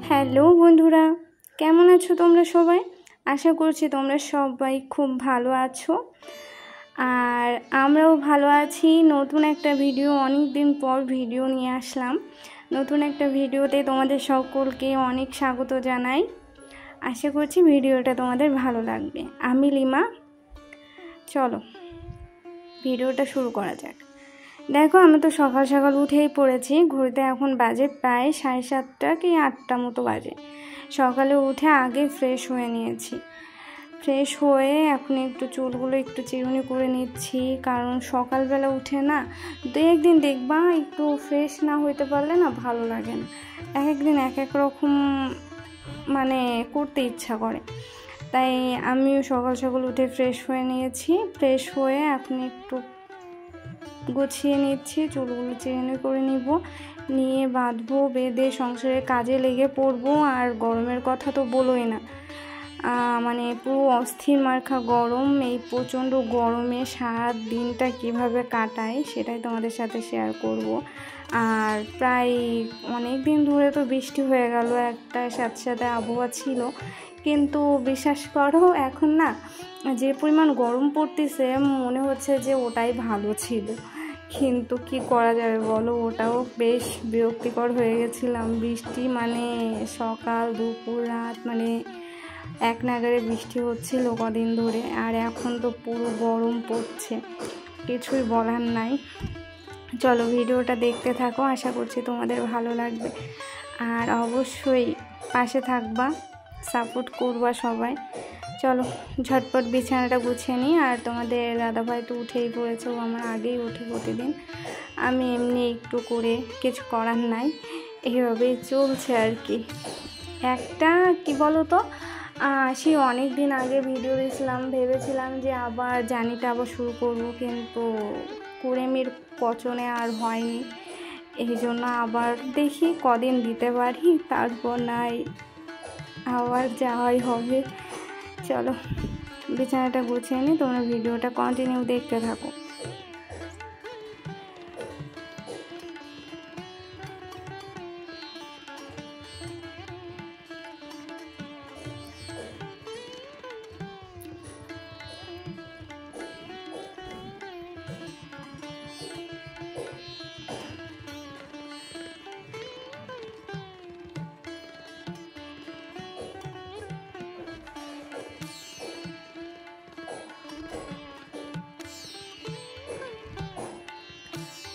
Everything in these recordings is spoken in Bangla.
হ্যালো বন্ধুরা, কেমন আছো তোমরা সবাই? আশা করছি তোমরা সবাই খুব ভালো আছো। আর আমরাও ভালো আছি। নতুন একটা ভিডিও, অনেক দিন পর ভিডিও নিয়ে আসলাম। নতুন একটা ভিডিওতে তোমাদের সকলকে অনেক স্বাগত জানাই। আশা করছি ভিডিওটা তোমাদের ভালো লাগবে। আমি লিমা। চলো ভিডিওটা শুরু করা যাক। দেখো, আমি তো সকাল সকাল উঠেই পড়েছি। ঘুরতে এখন বাজে প্রায় 7:30 কি 8টা মতো বাজে। সকালে উঠে আগে ফ্রেশ হয়ে নিয়েছি। ফ্রেশ হয়ে এখন একটু চুলগুলো একটু চিরুনি করে নিচ্ছি, কারণ সকালবেলা উঠে না দু একদিন দেখবা একটু ফ্রেশ না হইতে পারলে না ভালো লাগে না। এক একদিন এক এক রকম করতে ইচ্ছা করে। তাই আমিও সকাল সকাল উঠে ফ্রেশ হয়ে নিয়েছি। ফ্রেশ হয়ে এখন একটু গুছিয়ে নিচ্ছি, চুলগুলো চিরুনি করে নিব, নিয়ে বাঁধবো, বেঁধে সংসারের কাজে লেগে পড়বো। আর গরমের কথা তো বলোই না, পুরো অস্থির মার্কা গরম। এই প্রচণ্ড গরমে সারা দিনটা কিভাবে কাটাই সেটাই তোমাদের সাথে শেয়ার করব। আর প্রায় অনেক দিন ধরে তো বৃষ্টি হয়ে গেল, একটা সাথে সাথে আবহাওয়া ছিল, কিন্তু বিশ্বাস করো এখন না যে পরিমাণ গরম পড়তেছে মনে হচ্ছে যে ওটাই ভালো ছিল। কিন্তু কি করা যাবে বলো, ওটাও বেশ বিরক্তিকর হয়ে গেছিলাম। বৃষ্টি সকাল দুপুর রাত এক নাগাড়ে বৃষ্টি হচ্ছিল কদিন ধরে, আর এখন তো পুরো গরম পড়ছে, কিছুই বলার নাই। চলো ভিডিওটা দেখতে থাকো, আশা করছি তোমাদের ভালো লাগবে। আর অবশ্যই পাশে থাকবা, সাপোর্ট করবা সবাই। চলো ঝটপট বিছানাটা গুছিয়ে নিই। আর তোমাদের দাদাভাই তো উঠেই পড়েছে, ও আমার আগেই উঠে প্রতিদিন। আমি এমনি একটু করে, কিছু করার নাই, এইভাবেই চলছে আর কি। একটা কি বলো তো, সেই অনেক দিন আগে ভিডিও দিয়েছিলাম, ভেবেছিলাম যে আবার জার্নিটা আবার শুরু করবো, কিন্তু কুড়েমির পচনে আর হয়নি। এই জন্য আবার দেখি কদিন দিতে পারি, তারপর নাই আবার যাওয়াই হবে। চলো বিছানাটা গুছিয়ে নিই, তোমরা ভিডিওটা কন্টিনিউ দেখতে থাকো।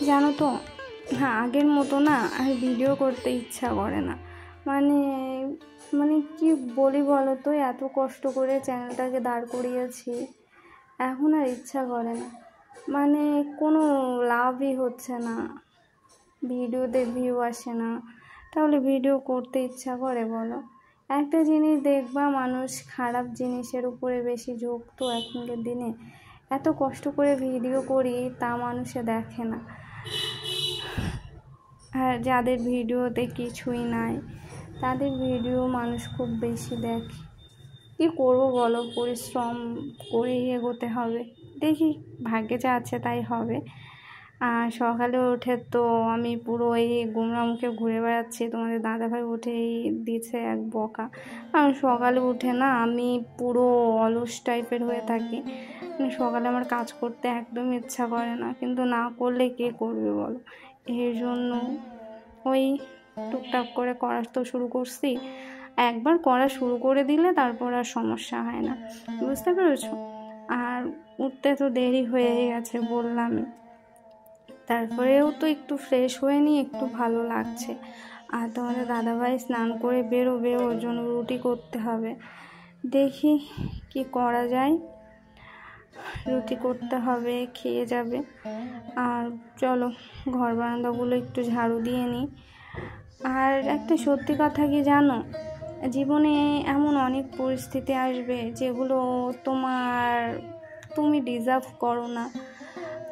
জানো তো, আগের মতো না আর ভিডিও করতে ইচ্ছা করে না। কি বলি বলো তো, এত কষ্ট করে চ্যানেলটাকে দাঁড় করিয়েছি, এখন আর ইচ্ছা করে না। কোনো লাভই হচ্ছে না, ভিডিওতে ভিউ আসে না, তাহলে ভিডিও করতে ইচ্ছা করে বলো? একটা জিনিস দেখবা, মানুষ খারাপ জিনিসের উপরে বেশি ঝোঁক তো এখনকার দিনে। এত কষ্ট করে ভিডিও করি তা মানুষে দেখে না, আর যাদের ভিডিওতে কিছুই নাই তাদের ভিডিও মানুষ খুব বেশি দেখে। কী করবো বলো, পরিশ্রম করে এগোতে হবে, দেখি ভাগ্যে যা আছে তাই হবে। আর সকালে উঠে তো আমি পুরো এই গোমরা মুখে ঘুরে বেড়াচ্ছি। তোমাদের দাদাভাই উঠেই দিচ্ছে এক বকা। কারণ সকালে উঠে না আমি পুরো অলস টাইপের হয়ে থাকি। সকালে আমার কাজ করতে একদম ইচ্ছা করে না, কিন্তু না করলে কে করবে বলো? এর জন্য ওই টুকটাক করে করা তো শুরু করছি। একবার করা শুরু করে দিলে তারপর আর সমস্যা হয় না, বুঝতে পেরেছো? আর উঠতে তো দেরি হয়ে গেছে বললামই, তারপরেও তো একটু ফ্রেশ হয়ে নিয়ে একটু ভালো লাগছে। আর তোমাদের দাদাভাই স্নান করে বেরোবে, ওর জন্য রুটি করতে হবে। দেখি কি করা যায়, রুটি করতে হবে, খেয়ে যাবে। আর চলো ঘর বারান্দাগুলো একটু ঝাড়ু দিয়ে নিই। আর একটা সত্যি কথা কি জানো, জীবনে এমন অনেক পরিস্থিতি আসবে যেগুলো তুমি ডিজার্ভ করো না।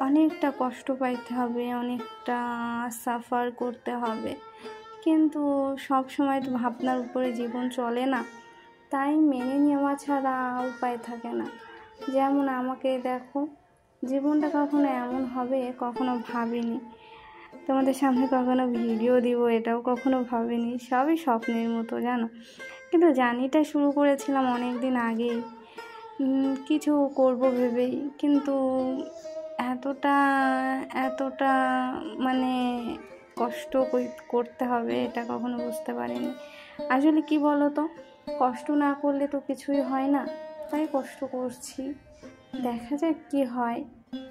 অনেকটা কষ্ট পাইতে হবে, অনেকটা সাফার করতে হবে, কিন্তু সব সময় তো ভাবনার উপরে জীবন চলে না, তাই মেনে নেওয়া ছাড়া উপায় থাকে না। যেমন আমাকে দেখো, জীবনটা কখনো এমন হবে কখনো ভাবিনি, তোমাদের সামনে কখনো ভিডিও দিব এটাও কখনো ভাবিনি, সবই স্বপ্নের মতো জানো। কিন্তু জার্নিটা শুরু করেছিলাম অনেক দিন আগেই, কিছু করব ভেবেই, কিন্তু এতটা এতটা মানে কষ্ট করতে হবে এটা কখনো বুঝতে পারিনি। আসলে কি বলো তো, কষ্ট না করলে তো কিছুই হয় না, তাই কষ্ট করছি, দেখা যাক কি হয়।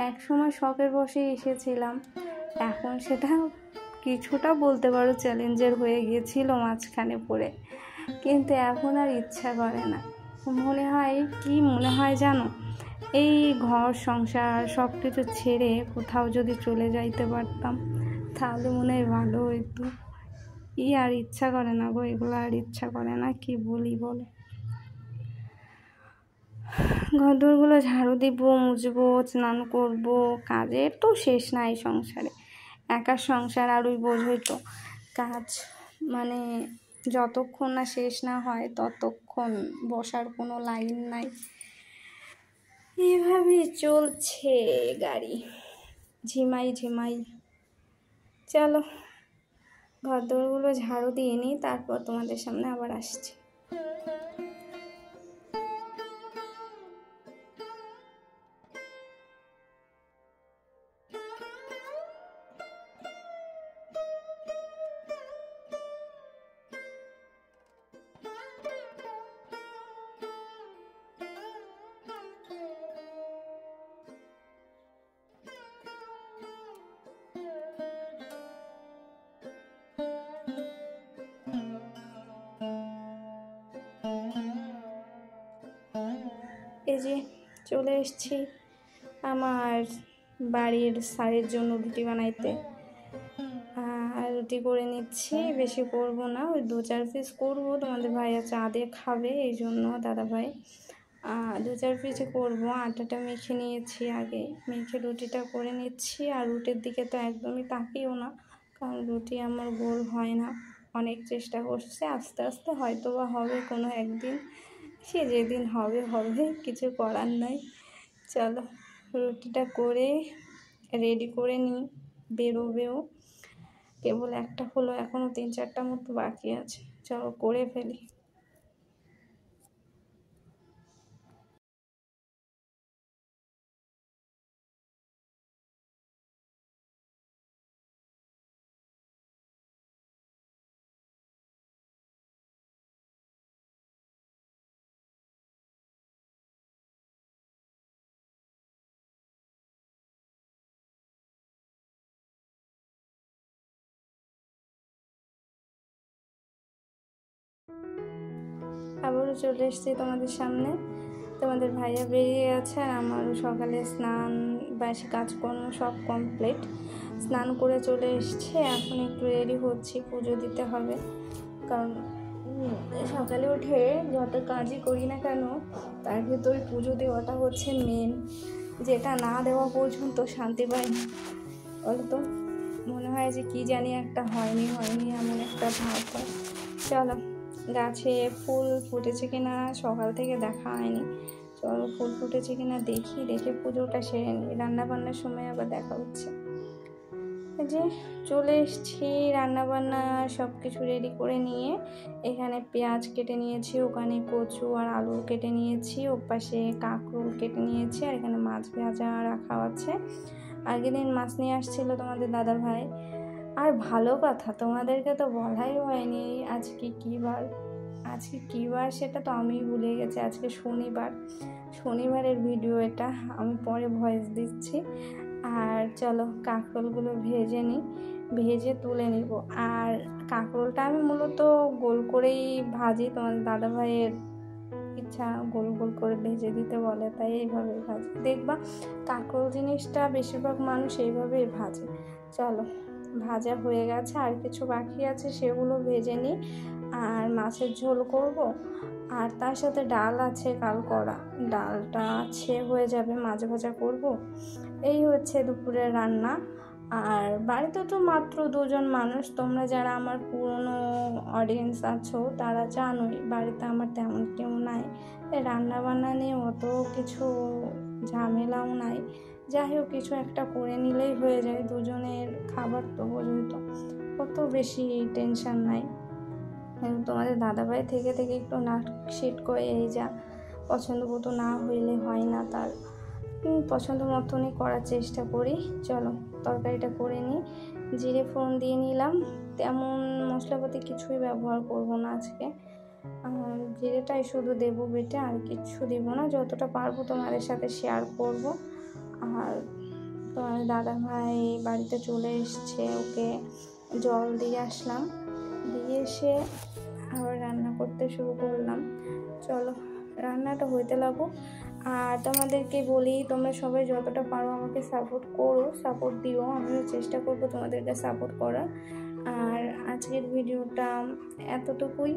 এক সময় শখের বসে এসেছিলাম, এখন সেটা কিছুটা বলতে পারো চ্যালেঞ্জের হয়ে গিয়েছিল মাঝখানে পড়ে, কিন্তু এখন আর ইচ্ছা করে না। মনে হয় জানো, এই ঘর সংসার সব কিছু ছেড়ে কোথাও যদি চলে যাইতে পারতাম তাহলে মনে হয় ভালো হইতো। আর ইচ্ছা করে না গো, এগুলো আর ইচ্ছা করে না, কি বলি বলো। ঘরদোরগুলো ঝাড়ু দিব, মুছবো, স্নান করব, কাজের তো শেষ নাই সংসারে। একার সংসার আর ওই বোঝই তো, কাজ মানে যতক্ষণ না শেষ না হয় ততক্ষণ বসার কোনো লাইন নাই। এভাবে চলছে গাড়ি, ঝিমাই। চলো ঘরদোরগুলো ঝাড়ু দিয়ে নিই, তারপর তোমাদের সামনে আবার আসছি। এই যে চলে এসেছি আমার বাড়ির স্যারের জন্য রুটি বানাইতে। আর রুটি করে নিচ্ছি, বেশি করব না, ওই 2-4 পিস করবো, তোমাদের ভাইয়া চা দিয়ে খাবে এই জন্য, দাদা ভাই 2-4 পিসই করবো। আটাটা মেখে নিয়েছি আগে, মেখে রুটিটা করে নিচ্ছি। আর রুটির দিকে তো একদমই তাকিও না, কারণ রুটি আমার গোল হয় না। অনেক চেষ্টা করছে, আস্তে আস্তে হয়তো বা হবে কোনো একদিন, সে যেদিন হবে হবে, কিছু করার নাই। চলো রুটিটা করে রেডি করে নিই, বেরোবেও। কেবল একটা হলো, এখনও 3-4টা মতো বাকি আছে, চলো করে ফেলি। আবারও চলে এসেছি তোমাদের সামনে, তোমাদের ভাইয়া বেরিয়ে গেছে আর আমারও সকালে স্নান বাসি কাজকর্ম সব কমপ্লিট। স্নান করে চলে এসছে, এখন একটু রেডি হচ্ছি, পুজো দিতে হবে। কারণ সকালে উঠে যত কাজই করি না কেন তার ভেতরে পুজো দেওয়াটা হচ্ছে মেন, যেটা না দেওয়া পর্যন্ত শান্তি পাই না। বলতো মনে হয় যে কি জানি একটা হয়নি এমন একটা ভাব হয়। চলো গাছে ফুল ফুটেছে কিনা সকাল থেকে দেখা হয়নি, চলো ফুল ফুটেছে কিনা দেখে পুজোটা সেরে নিই, রান্নাবান্নার সময় আবার দেখা হচ্ছে। যে চলে এসেছি, রান্নাবান্না সব কিছু রেডি করে নিয়ে এখানে পেঁয়াজ কেটে নিয়েছি, ওখানে কচু আর আলু কেটে নিয়েছি, ওপাশে কাঁকরোল কেটে নিয়েছি, আর এখানে মাছ ভাজা রাখা আছে। আগের দিন মাছ নিয়ে আসছিল তোমাদের দাদা ভাই। আর ভালো কথা, তোমাদেরকে তো বলাই হয়নি আজকে কী বার সেটা তো আমি ভুলে গেছি। আজকে শনিবারের ভিডিও এটা, আমি পরে ভয়েস দিচ্ছি। আর চলো কাঁকরোলগুলো ভেজে তুলে নিব। আর কাঁকরোলটা আমি মূলত গোল করেই ভাজি, তোমাদের দাদা ভাইয়ের ইচ্ছা গোল গোল করে ভেজে দিতে বলে, তাই এইভাবে ভাজি। দেখবা কাঁকরোল জিনিসটা বেশিরভাগ মানুষ এইভাবেই ভাজে। চলো ভাজা হয়ে গেছে, আর কিছু বাকি আছে, সেগুলো ভেজে নিই। আর মাছের ঝোল করব, আর তার সাথে ডাল আছে কাল করা, ডালটা আছে, হয়ে যাবে, মাছ ভাজা করব। এই হচ্ছে দুপুরের রান্না। আর বাড়িতে তো মাত্র 2জন মানুষ, তোমরা যারা আমার পুরনো অডিয়েন্স আছো তারা জানোই বাড়িতে আমার তেমন কেউ নাই, রান্না বান্না নিয়ে অত কিছু ঝামেলাও নাই। যাই হোক কিছু একটা করে নিলেই হয়ে যায়, দুজনের খাবার তো বোঝোই তো, কত বেশি টেনশন নাই। তোমাদের দাদাভাই থেকে থেকে একটু নাক শিট করে, এই যা পছন্দ মতো না হইলে হয় না, তার পছন্দ মতনই করার চেষ্টা করি। চলো তরকারিটা করে নিই। জিরে ফোড়ন দিয়ে নিলাম, তেমন মশলাপাতি কিছুই ব্যবহার করব না আজকে, জিরেটাই শুধু দেবো বেটে, আর কিছু দেবো না। যতটা পারবো তোমাদের সাথে শেয়ার করব। আর তোমার দাদাভাই বাড়িতে চলে এসছে, ওকে জল দিয়ে আসলাম, দিয়ে এসে আবার রান্না করতে শুরু করলাম। চলো রান্নাটা হইতে লাগুক। আর তোমাদেরকে বলি, তোমরা সবাই যতটা পারো আমাকে সাপোর্ট করো, সাপোর্ট দিও, আমিও চেষ্টা করব তোমাদেরকে সাপোর্ট করার। আর আজকের ভিডিওটা এতটুকুই,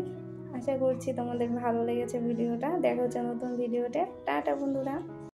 আশা করছি তোমাদের ভালো লেগেছে ভিডিওটা। দেখা হচ্ছে নতুন ভিডিওতে। টাটা বন্ধুরা।